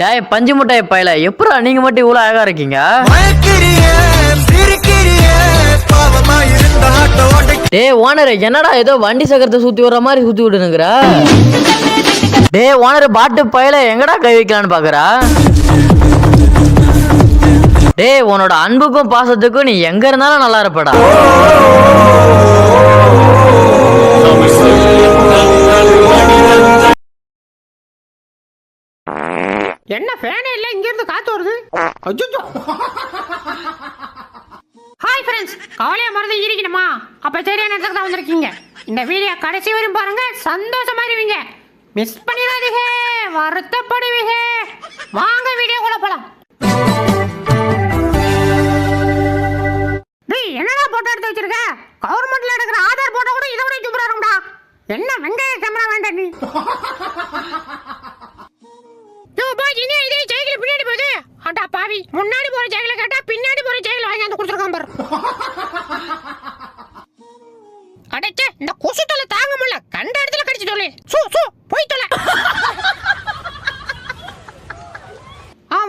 டேய் பஞ்சு முட்டாய் பயல, எப்படா நீங்க மட்டும் இவ்வளவு அழகா இருக்கீங்க? டேய் ஓனர், என்னடா ஏதோ வண்டி சக்கரத்தை சுத்தி விடுற மாதிரி சுத்தி விடுனுங்கிற? டேய் ஓனர் பாட்டு பயல, எங்கடா கை வைக்கலான்னு பாக்குறா? டேய் உன்னோட அன்புக்கும் பாசத்துக்கும் நீ எங்க இருந்தாலும் நல்லா இருப்படா. என்ன ஃபேனே இல்ல, இங்க இருந்து காத்து வருது. அச்சச்சோ. ஹாய் ஃப்ரெண்ட்ஸ், கவலையா மறந்து இருக்கணுமா? அப்ப சரியான நேரத்துக்கு தான் வந்திருக்கீங்க. இந்த வீடியோ கடைசி வரையும் பாருங்க, சந்தோஷமா இருவீங்க. மிஸ் பண்ணிடாதீங்க, வருத்தப்படுவீங்க. வாங்க வீடியோக்குள்ள போலாம். டேய் என்னடா போட்டோ எடுத்து வச்சிருக்க? கவர்மெண்ட்ல எடுக்கிற ஆதார் போட்டோ கூட இதை விட சூப்பரா இருக்கும்டா. என்ன வெங்காய கேமரா வேண்டாம் நீ? பின்னாடி போகுது. அடா பாவி, முன்னாடி போற ஜெயில கேட்டா பின்னாடி போற ஜெயில வாங்கி வந்து கொடுத்துருக்கான் பாரு. அடச்சே, இந்த கொசு தொலை தாங்க முடியல. கண்ட இடத்துல கடிச்சு தொலை. போய் தொலை.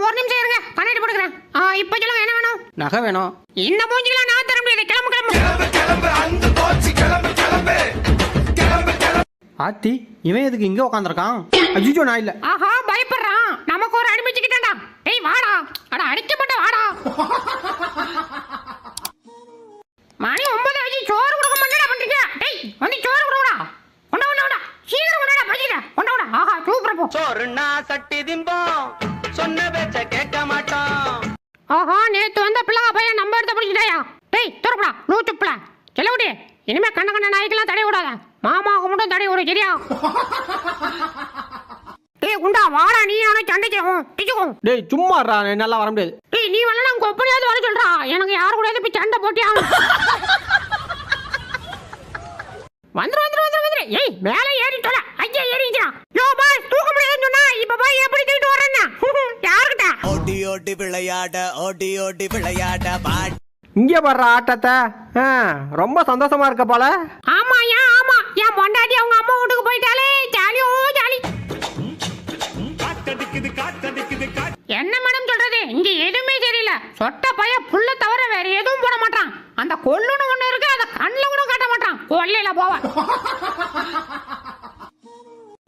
ஒரு நிமிஷம் இருங்க, கண்ணாடி போட்டுக்கிறேன். இப்ப சொல்லுங்க, என்ன வேணும்? நகை வேணும். இந்த மூஞ்சிலாம் நான் தர முடியாது. கிளம்பு ஆத்தி, இவன் எதுக்கு இங்க உட்காந்துருக்கான்? அஜிஜோ நான் இல்ல. ஆஹா, பயப்படுறான். நமக்கு ஒரு அடிமைச்சுக்கிட்டான்டா. டேய் வாடா, அட அடிக்கப்பட்ட வாடா. மணி 9 ஆச்சு, சோறு கொடுக்க மாட்டேடா பண்றீங்க. டேய் வந்து சோறு கொடுடா. கொண்டா சீக்கிரம் கொண்டா பசிக்குதா. கொண்டா. ஆஹா சூப்பர் போ. சோறுனா சட்டி திம்போம், சொன்ன பேச்ச கேட்க மாட்டோம். ஆஹா, நேத்து வந்த பிள்ளை பையன் நம்ம எடுத்து பிடிச்சிட்டாயா? டேய் தரப்படா, நூற்றுப்பல செல்லவுடி. இனிமே கண்ண நாய்க்கெல்லாம் தடை விடாத. மாமாவுக்கு மட்டும் தடை விடு, சரியா? டேய் குண்டா வாடா, நீ ஆனா சண்டைக்கும். டேய் சும்மா இருடா, நல்லா வர முடியாது. டேய் நீ வரல, நான் கொப்பனியாவது வர சொல்றா. எனக்கு யாரு கூட போய் சண்டை போட்டியா? வந்துரு. ஏய் மேலே ஏறி தொலை. ஐயா ஏறிச்சா? யோ பாய், தூக்க முடியாதுன்னு சொன்னா இப்ப போய் எப்படி தூக்கிட்டு வரேன்னா? யாருக்கிட்ட? ஓடி ஓடி விளையாட பாட். இங்க வர்ற ஆட்டத்தை ரொம்ப சந்தோஷமா இருக்க போல. ஆமா என் பொண்டாட்டி அவங்க அம்மா வீட்டுக்கு போயிட்டாலே ஜாலியோ ஜாலி. என்ன மேடம் சொல்றது? இங்க எதுவுமே தெரியல. சொட்ட பைய புல்ல தவிர வேற எதுவும் போட மாட்டான். அந்த கொல்லுன்னு ஒண்ணு இருக்கு, அத கண்ணுல கூட காட்ட மாட்டான். கொல்லையில போவ.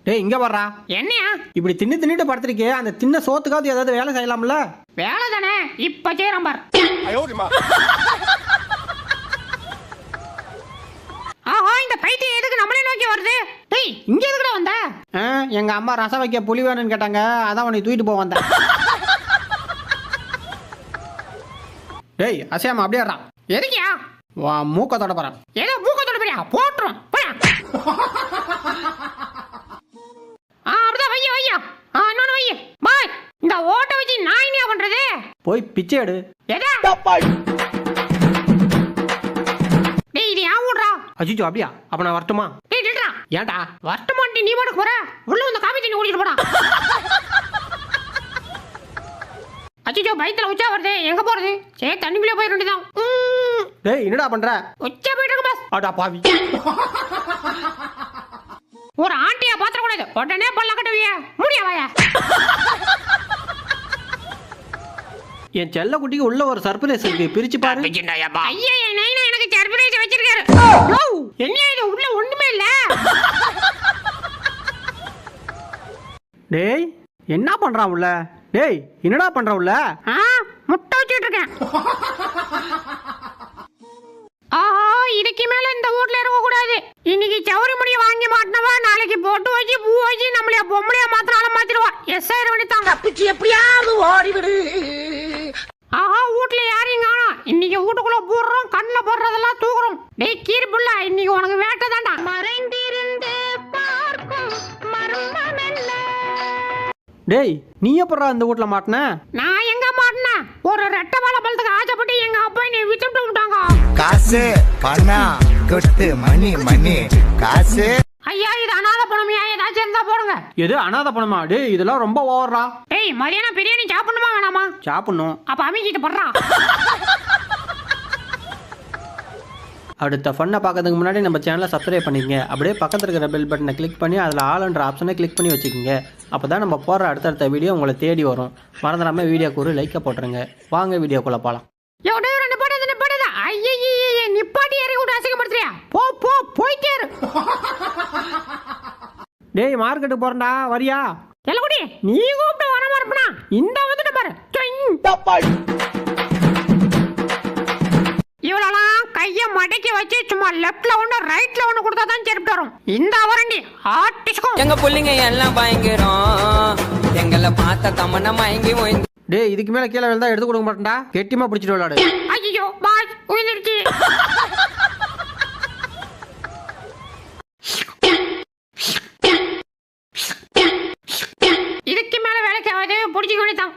டேய் இங்க வர்றா. என்னையா இப்படி தின்னுட்டு படுத்திருக்கே, அந்த தின்ன சோத்துக்காவது ஏதாவது வேலை செய்யலாம்ல? வேலை தானே, இப்ப செய்யறோம் பார். ஆஹா, இந்த பைத்தியம் எதுக்கு நம்மளே நோக்கி வருது? டேய் இங்க எதுக்குடா வந்த? எங்க அம்மா ரசம் வைக்க புளி வேணும்னு கேட்டாங்க, அதான் உன்னை தூக்கிட்டு போக வந்தேன். டேய் அசையாம அப்படியே வர்றான். எதுக்கியா? வா மூக்கத்தோட போறேன். ஏதோ மூக்கத்தோட போறியா? போட்டுரும் போயா. அப்படிதான் வையா. இன்னொன்னு வைய. பாய், இந்த ஓட்ட வச்சு நான் என்ன பண்றது? போய் பிச்சை எடு. எதா? டேய் இது யான் ஊடுறா? அஜிஜோ அப்படியா? அப்ப நான் வரட்டுமா? டேய் நில்றா. ஏன்டா? வரட்டுமான்ட்டு நீ பாட்டுக்கு போற. உள்ள வந்து காபி தண்ணி குடிச்சிட்டு போடா. அச்சோ பயத்துல உச்சா வருது. எங்க போறது? சே தண்ணிக்குள்ளே போய் வேண்டியதான். டேய் என்னடா பண்ற? உச்சா போயிட்டு இருக்கு பாஸ். அடா பாவி. ஒரு ஆண்டியா பாத்திர கூடாது. உடனே பல்ல கட்டுவியா? முடியாவாயா? என் செல்ல குட்டிக்கு உள்ள ஒரு சர்ப்ரைஸ் இருக்கு, பிரிச்சு பாரு. ஐயா என் நைனா எனக்கு சர்ப்ரைஸ் வச்சிருக்காரு. யோ என்னையா இது, உள்ள ஒண்ணுமே இல்ல. டேய் என்ன பண்றான் உள்ள? டேய் என்னடா பண்ற உள்ள? முட்டை வச்சிட்டு இருக்கேன். ஆஹா, இதுக்கு மேல இந்த வீட்ல இருக்க கூடாது. இன்னைக்கு சௌரி முடிய வாங்கி மாட்டினவா நாளைக்கு போட்டு வச்சு பூ வச்சு நம்மளைய பொம்பளையா மாத்தினால மாத்திடுவா. எஸ் ஆயிரம் வேண்டித்தான். தப்பிச்சு எப்படியாவது ஓடிவிடு. ஆஹா, வீட்ல யாரையும் காணோம். இன்னைக்கு வீட்டுக்குள்ள போடுறோம், கண்ணுல போடுறதெல்லாம் தூக்குறோம். டேய் கீர் புள்ள, இன்னைக்கு உனக்கு வேட்டை தாண்டா. மறைந்திருந்து பார்க்கும் மர்மமெல்ல. டேய் நீ எப்பறா இந்த வீட்ல மாட்டின? நான் எங்க மாட்டினேன்? ஒரு ரெட்டை வாழை பழத்துக்கு ஆசைப்பட்டு எங்க அப்பா என்னை வித்துட்டு விட்டாங்க. காசு பணம் கொட்டு மணி காசு. ஐயா இது அனாதை பணமியா? ஏதாச்சும் இருந்தா போடுங்க. எது அனாதை பணமா? டேய் இதெல்லாம் ரொம்ப ஓவரா. டேய் மதியானம் பிரியாணி சாப்பிடணுமா வேணாமா? சாப்பிடணும். அப்ப அமிக்கிட்டு போடுறா. அடுத்த ஃபன்னை பார்க்கறதுக்கு முன்னாடி நம்ம சேனலை சப்ஸ்கிரைப் பண்ணிக்கங்க. அப்படியே பக்கத்தில் இருக்கிற பெல் பட்டனை கிளிக் பண்ணி அதில் ஆல்ன்ற ஆப்ஷனை கிளிக் பண்ணி வச்சுக்கோங்க. அப்போ தான் நம்ம போடுற அடுத்தடுத்த வீடியோ உங்களை தேடி வரும். மறந்துடாமல் வீடியோக்கு ஒரு லைக்கை போட்டுருங்க. வாங்க வீடியோக்குள்ளே போகலாம். டேய் மார்க்கெட்டுக்கு போறேன்டா, வரியா? எல்லகுடி நீ கூப்பிட்டு வர மாட்டா இந்த வந்துட்டு பாரு. இவளெல்லாம் கைய மடக்கி வச்சு சும்மா லெஃப்ட்ல ஒண்ணு ரைட்ல ஒண்ணு கொடுத்தா தான் செருப்பு வரும். இந்த வரண்டி ஆட்டிஸ்கும் எங்க புள்ளிங்க எல்லாம் பயங்கரம், எங்களை பார்த்த தமன மயங்கி ஓய்ந்து. டேய் இதுக்கு மேலே கீழே விழுந்தா எடுத்து கொடுக்க மாட்டேன்டா, கெட்டியமாக பிடிச்சிட்டு விளையாடு. ஐயோ பாய் உயிரிடுச்சு. இதுக்கு மேல வேலைக்கு ஆகாது, பிடிச்சிக்க வேண்டியதான்.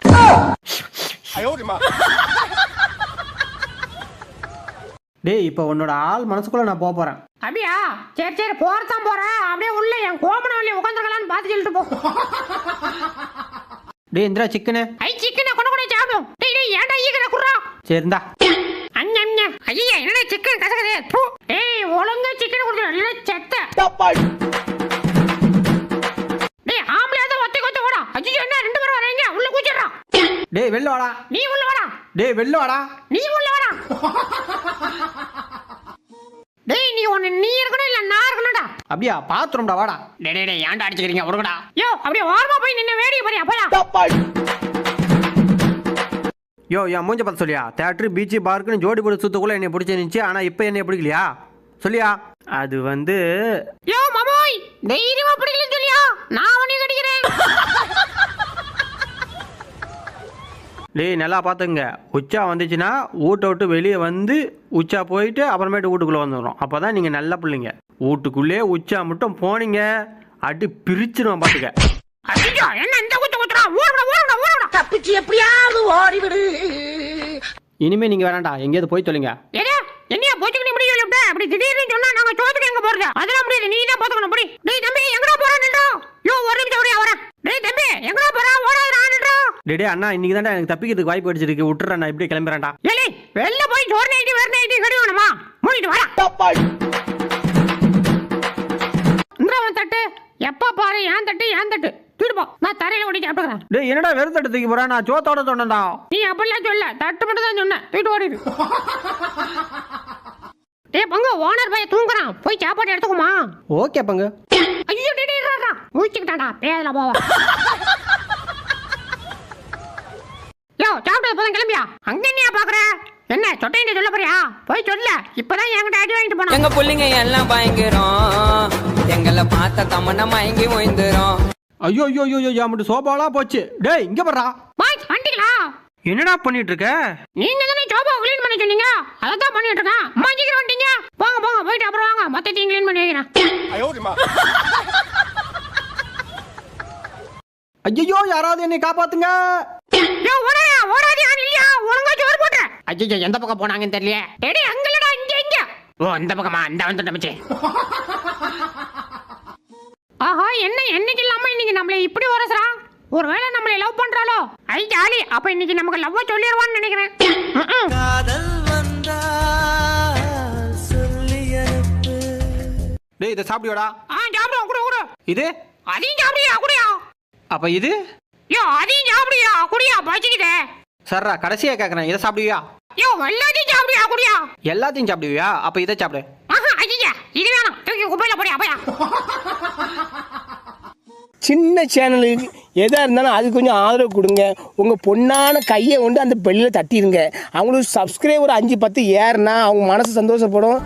டேய் இப்போ உன்னோட ஆள் மனசுக்குள்ள நான் போக போறேன். அப்படியா? சரி சரி போறதான் போறேன். அப்படியே உள்ள என் கோமன வழி உட்காந்துருக்கலான்னு பார்த்து சொல்லிட்டு போ. டேய் இந்திரா சிக்கனு. ஐ சிக்கனை கொண்டு கூட சாப்பிடும். டேய் டேய் ஏன்டா ஈகற குறா? சரி இந்தா. அண்ணா ஐயா என்னடா சிக்கன் கசக்குதே. போ. டேய் ஒழுங்கா சிக்கன் கொடுத்து நல்ல செத்த. டேய் ஆம்பளையாத ஒத்தை கொத்த ஓடா. ஐயோ என்ன ரெண்டு பேரும் வரீங்க? உள்ள கூச்சிடுறா. டேய் வெளில வாடா. நீ உள்ள வாடா. டேய் வெளில வாடா. நீ உள்ள வாடா. டேய் நீ ஒன்னு நீ இருக்கணும் இல்ல நான் இருக்கணும்டா. அப்படியா பாத்ரூம்டா வாடா. டேய் டேய் டேய் ஏன்டா அடிச்சுக்கிறீங்க ஒருங்கடா. யோ அப்படியே ஓரமா போய் நின்னு வேடிக்கை பாரியா போடா. யோ என் மூஞ்ச பார்த்து சொல்லியா? தேட்டர் பீச்சு பார்க்குன்னு ஜோடி போட்டு சுத்தக்குள்ள என்னை பிடிச்சி இருந்துச்சு, ஆனால் இப்போ என்னை பிடிக்கலையா சொல்லியா? அது வந்து யோ மாமோய் தைரியமா பிடிக்கலன்னு சொல்லியா? நான் உன்னை கடிக்கிறேன். டேய் நல்லா பார்த்துங்க, உச்சா வந்துச்சுன்னா வீட்டை விட்டு வெளியே வந்து உச்சா போயிட்டு அப்புறமேட்டு வீட்டுக்குள்ளே வந்துடும். அப்போ தான் நீங்கள் நல்ல பிள்ளைங்க. வீட்டுக்குள்ளேயே உச்சா மட்டும் போனீங்க அடி பிரிச்சிருவோம் பார்த்துக்க. ஐயோ என்ன இந்த குத்து குத்துறா? ஓடுடா ஓடுடா ஓடுடா. தப்பிச்சு எப்படியாவது ஓடிவிடு. இனிமே நீங்கள் வேணாண்டா, எங்கேயாவது போய் சொல்லுங்க. ஏடா என்னையா போச்சுக்கிட்டு முடியல சொல்லிட்டு அப்படி திடீர்னு சொன்னா நாங்க சோத்துக்கு எங்க போறது? அதெல்லாம் முடியாது, நீ தான் பாத்துக்கணும். படி. டேய் தம்பி எங்கடா போறான்டா? யோ ஒரு நிமிஷம் ஓடியா வரேன். டேய் தம்பி எங்கடா போறா? ஓடாதடா. டேடே அண்ணா இன்னைக்கு தான்டா எனக்கு தப்பிக்கிறதுக்கு வாய்ப்பு அடிச்சிருக்கு, விட்டுறேன் நான் இப்படியே கிளம்புறேன்டா. ஏலே வெளில போய் சோறு நைட்டி வேற நைட்டி கடிவணுமா? மூடிட்டு வரா. இந்தவன் தட்டு எப்ப பாரு ஏன் தட்டு ஏன் தட்டு தூடுப்போ. நான் தரையில ஓடி சாப்பிட்டுக்கிறேன். டேய் என்னடா வெறும் தட்டு தூக்கி போறேன், நான் சோத்தோட சொன்னேன்டா. நீ அப்படிலாம் சொல்ல, தட்டு மட்டும் தான் சொன்னேன். தூக்கிட்டு ஓடிடு. டேய் பங்கு ஓனர் பைய தூங்குறான், போய் சாப்பாடு எடுத்துக்குமா? ஓகே பங்கு. ஐயோ டேடா ஊச்சிக்கிட்டாடா பேதல போவா. யோ சாப்பிட்டது போதும் கிளம்பியா? அங்க என்னையா பாக்குற? என்ன சொட்டைன்னு சொல்ல போறியா? போய் சொல்ல. இப்பதான் என்கிட்ட அடி வாங்கிட்டு போனா. எங்க புள்ளிங்க எல்லாம் பயங்கரம், எங்களை பார்த்த தமன மயங்கி ஓய்ந்துரும். ஐயோ ஐயோ ஐயோ ஐயோ மட்டும் சோபாலாம் போச்சு. டேய் இங்க பாருடா. பாய் வண்டிங்களா? என்னடா பண்ணிட்டு இருக்க? நீங்க தானே சோபா க்ளீன் பண்ண சொன்னீங்க, அதான் பண்ணிட்டு இருக்கேன். அம்மா சீக்கிரம் வந்துட்டீங்க. போங்க போங்க போயிட்டு அப்புறம் வாங்க, மொத்தத்தையும் க்ளீன் பண்ணி வைக்கிறேன். ஐயோ யாராவது என்னை காப்பாத்துங்க. யோ ஓடாயா ஓடாதியா இல்லையா? ஒழுங்கா சோறு போட்டு. ஐயோ எந்த பக்கம் போனாங்கன்னு தெரியல. டேடி அங்கலடா இங்க இங்க. ஓ அந்த பக்கமா? அந்த வந்து மச்சி. ஆஹா என்ன என்னைக்கு இல்லாம இன்னைக்கு நம்மள இப்படி வரசறா? ஒருவேளை நம்மள லவ் பண்றாளோ? ஐ ஜாலி. அப்ப இன்னைக்கு நமக்கு லவ் சொல்லிடுவான்னு நினைக்கிறேன். காதல் வந்தா சொல்லி அனுப்பு. டேய் இதை சாப்பிடுவாடா. சாப்பிடுவோம் குடு குடு. இது அதையும் சாப்பிடியா குடியா? அப்ப இது யோ அதையும் சாப்பிடியா குடியா? பச்சிக்குதே. சர்ரா கடைசியா கேக்குறேன், இதை சாப்பிடுவியா? யோ எல்லாத்தையும் சாப்பிடியா குடியா? எல்லாத்தையும் சாப்பிடுவியா? அப்ப இதை சாப்பிடு. ஆஹா ஐயா இது வேணாம், தூக்கி குப்பையில போடியா போயா. சின்ன சேனலுக்கு எதாக இருந்தாலும் அது கொஞ்சம் ஆதரவு கொடுங்க. உங்கள் பொண்ணான கையை கொண்டு அந்த பெல்லில் தட்டிடுங்க. அவங்களுக்கு சப்ஸ்கிரைபர் 5-10 ஏறுனா அவங்க மனசு சந்தோஷப்படும்.